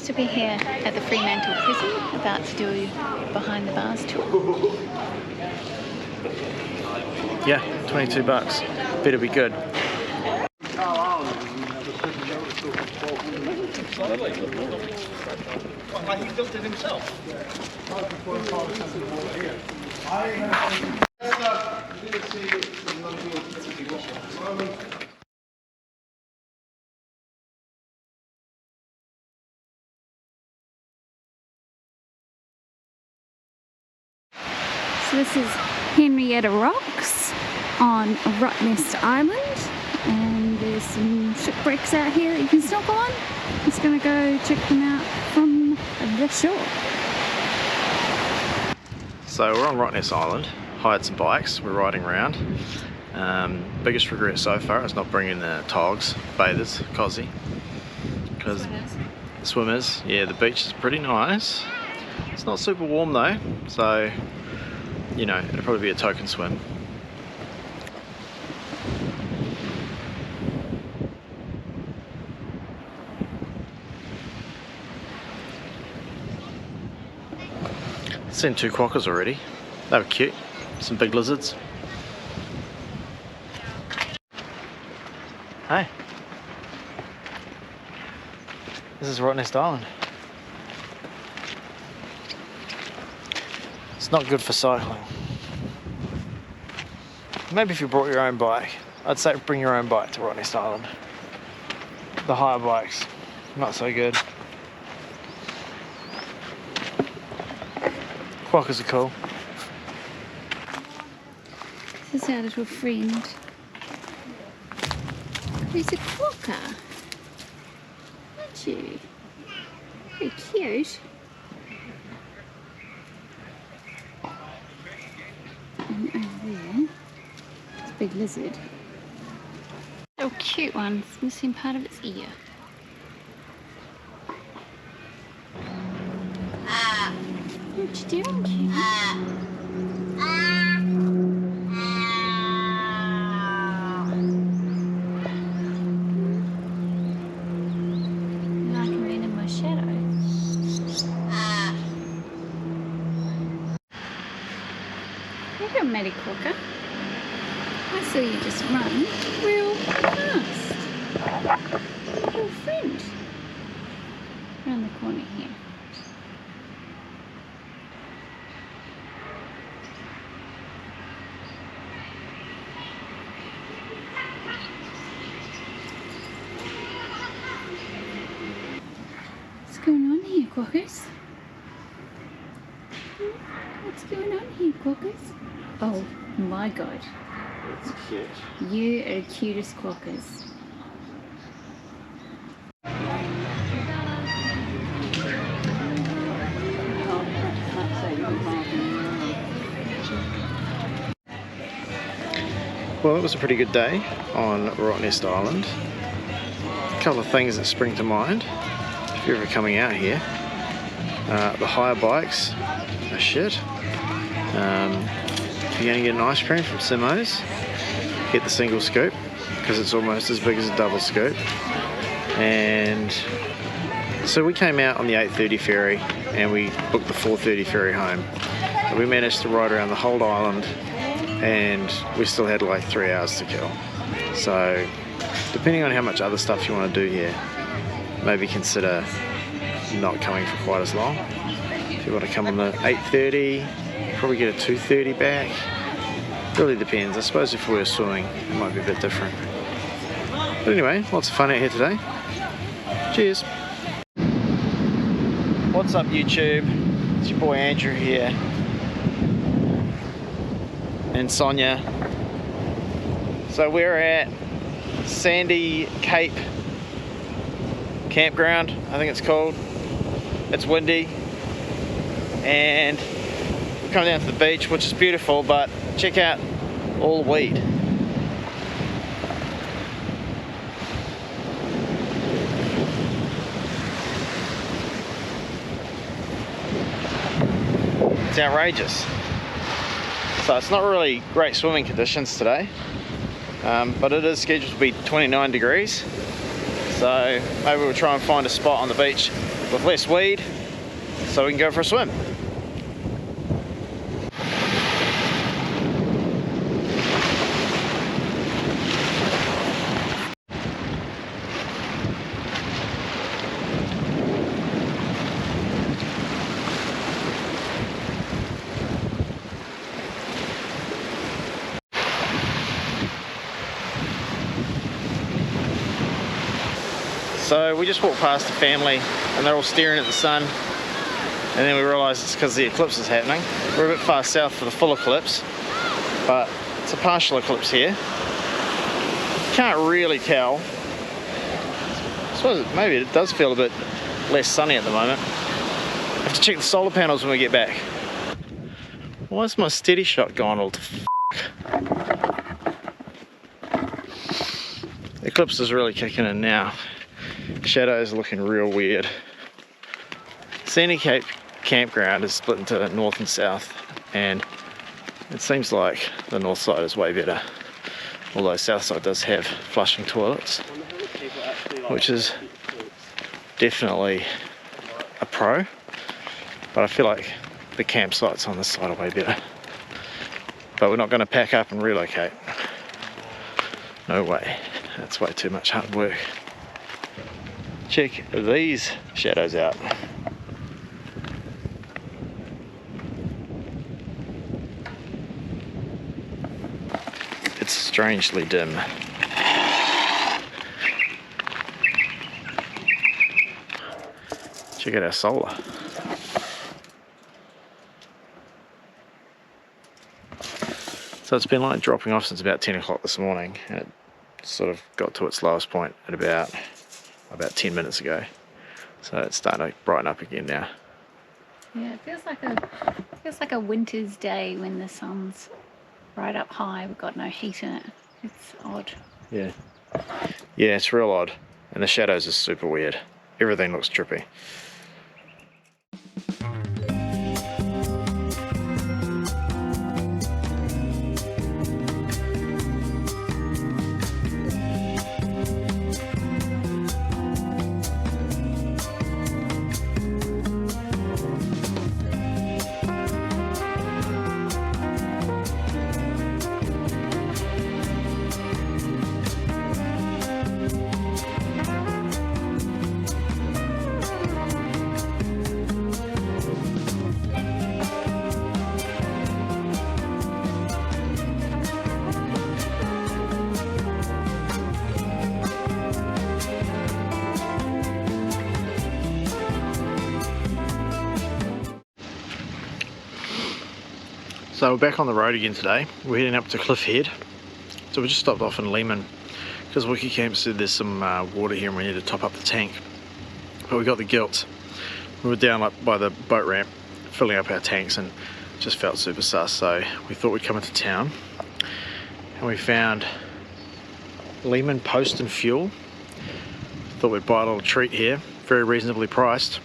So we're here at the Fremantle prison, about to do behind the bars tour. Yeah, 22 bucks. Better be good. He built it himself. So this is Henrietta Rocks on Rottnest Island, and there's some shipwrecks out here that you can snorkel on. Just gonna go check them out from the shore. So we're on Rottnest Island, hired some bikes, we're riding around. Biggest regret so far is not bringing the togs, bathers, cosy. Because swimmers, yeah, the beach is pretty nice. It's not super warm though, so you know, it'll probably be a token swim. Seen 2 quokkas already. They were cute. Some big lizards. Hey. This is Rottnest Island. It's not good for cycling. Maybe if you brought your own bike. I'd say bring your own bike to Rottnest Island. The hire bikes, not so good. Quokkas are cool. This is our little friend. Who's a quokka? Aren't you? Very cute. And over there, it's a big lizard. Little cute one, it's missing part of its ear. What you doing, King? I can be in my shadow. You're a matty quokka. I saw you just run real fast. Little friend. Around the corner here. What's going on here, quokkas? What's going on here, quokkas? Oh my god. It's cute. You are the cutest quokkas. Well, it was a pretty good day on Rottnest Island. A couple of things that spring to mind if you're ever coming out here. The hire bikes are shit. If you're going to get an ice cream from Simo's, get the single scoop because it's almost as big as a double scoop. And so we came out on the 8:30 ferry and we booked the 4:30 ferry home. And we managed to ride around the whole island and we still had like 3 hours to kill. So depending on how much other stuff you want to do here, maybe consider not coming for quite as long. If you want to come on the 8:30, probably get a 2:30 back. Really depends. I suppose if we were swimming, it might be a bit different. But anyway, lots of fun out here today. Cheers. What's up, YouTube? It's your boy Andrew here. And Sonia. So we're at Sandy Cape Campground, I think it's called. It's windy. And we're coming down to the beach, which is beautiful, but check out all the weed. It's outrageous. So it's not really great swimming conditions today, but it is scheduled to be 29 degrees. So maybe we'll try and find a spot on the beach with less weed, so we can go for a swim. So we just walked past the family and they're all staring at the sun, and then we realised it's because the eclipse is happening. We're a bit far south for the full eclipse, but it's a partial eclipse here. Can't really tell. I suppose maybe it does feel a bit less sunny at the moment. I have to check the solar panels when we get back. Why is my steady shot gone all to f***? The eclipse is really kicking in now. Shadows are looking real weird. Sandy Cape campground is split into north and south, and it seems like the north side is way better, although south side does have flushing toilets, which is definitely a pro, but I feel like the campsites on this side are way better. But we're not going to pack up and relocate. No way. That's way too much hard work. Check these shadows out. It's strangely dim. Check out our solar. So it's been like dropping off since about 10 o'clock this morning, and it sort of got to its lowest point at about 10 minutes ago. So it's starting to brighten up again now. Yeah, it feels like a winter's day when the sun's right up high. We've got no heat in it. It's odd. Yeah. Yeah, it's real odd. And the shadows are super weird. Everything looks trippy. So we're back on the road again today. We're heading up to Cliff Head. So we just stopped off in Lehman because Wiki Camp said there's some water here and we need to top up the tank. But we got the guilt. We were down like by the boat ramp filling up our tanks and just felt super sus. So we thought we'd come into town and we found Lehman Post and Fuel. Thought we'd buy a little treat here, very reasonably priced.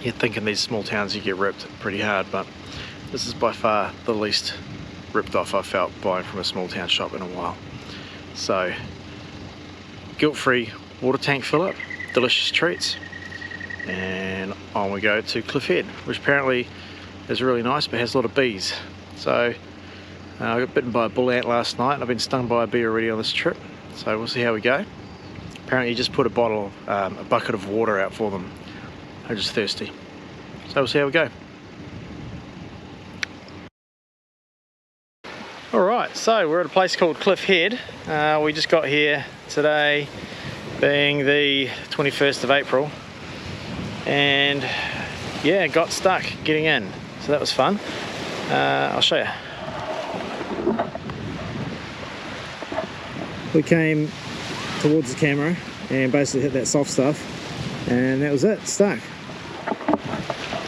You'd think in these small towns you get ripped pretty hard, but this is by far the least ripped off I've felt buying from a small town shop in a while. So, guilt-free water tank fill up, delicious treats, and on we go to Cliff Head, which apparently is really nice but has a lot of bees. So, I got bitten by a bull ant last night and I've been stung by a bee already on this trip, so we'll see how we go. Apparently you just put a bucket of water out for them. They're just thirsty. So we'll see how we go. Alright, so we're at a place called Cliff Head. We just got here today, being the 21st of April, and yeah, got stuck getting in, so that was fun. I'll show you. We came towards the camera and basically hit that soft stuff, and that was it, stuck.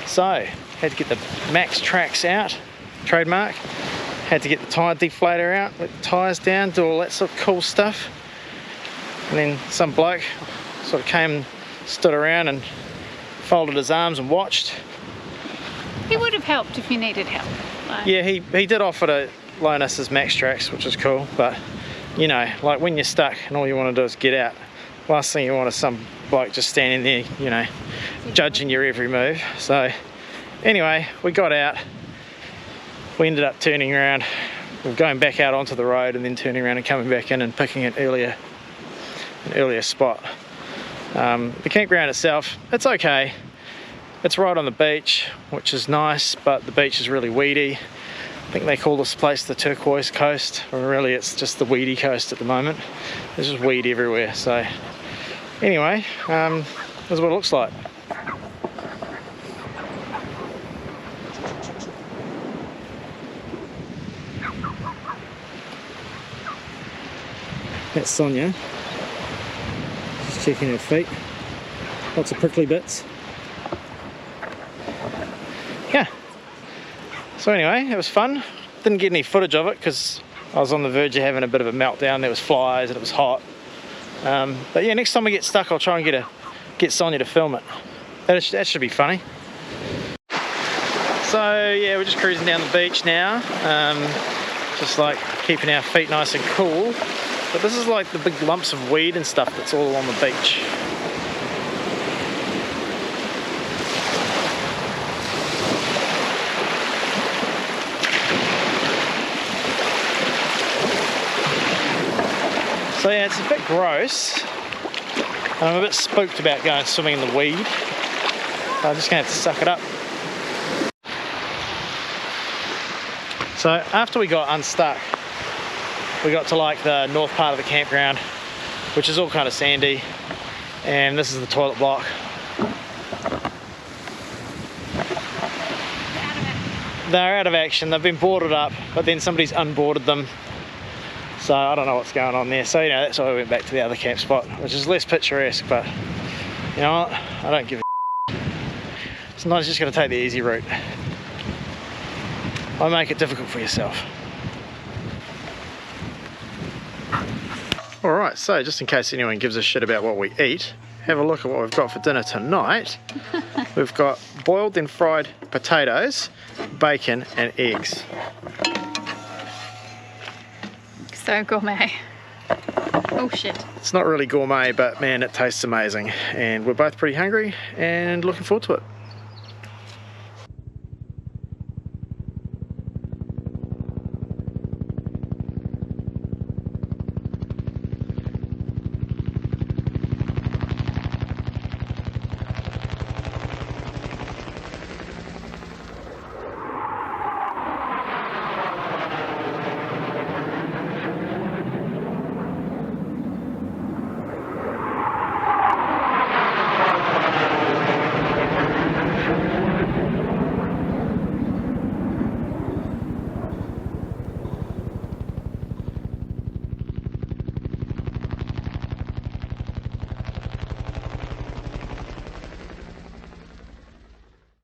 So, had to get the Max Tracks out, trademark. Had to get the tyre deflator out, let the tyres down, do all that sort of cool stuff. And then some bloke sort of came, stood around and folded his arms and watched. He would have helped if you needed help. Like. Yeah, he did offer to loan us his Max Tracks, which was cool, but you know, like when you're stuck and all you want to do is get out, last thing you want is some bloke just standing there, you know, judging your every move. So anyway, we got out. We ended up turning around, going back out onto the road and then turning around and coming back in and picking an earlier spot. The campground itself, it's okay. It's right on the beach, which is nice, but the beach is really weedy. I think they call this place the turquoise coast, or really it's just the weedy coast at the moment. There's just weed everywhere. So anyway, this is what it looks like. That's Sonia. Just checking her feet. Lots of prickly bits. Yeah. So anyway, it was fun. Didn't get any footage of it because I was on the verge of having a bit of a meltdown. There was flies and it was hot. But yeah, next time we get stuck, I'll try and get Sonia to film it. That should be funny. So yeah, we're just cruising down the beach now. Just like keeping our feet nice and cool. But this is like the big lumps of weed and stuff that's all along the beach. So yeah, it's a bit gross. I'm a bit spooked about going swimming in the weed. I'm just gonna have to suck it up. So after we got unstuck, we got to like the north part of the campground, which is all kind of sandy, and this is the toilet block. They're out of action. They've been boarded up, but then somebody's unboarded them. So I don't know what's going on there. So, you know, that's why we went back to the other camp spot, which is less picturesque, but you know what? I don't give a Sometimes you're just going to take the easy route. Why make it difficult for yourself? Alright, so just in case anyone gives a shit about what we eat, have a look at what we've got for dinner tonight. We've got boiled and fried potatoes, bacon and eggs. So gourmet. Oh shit. It's not really gourmet, but man, it tastes amazing. And we're both pretty hungry and looking forward to it.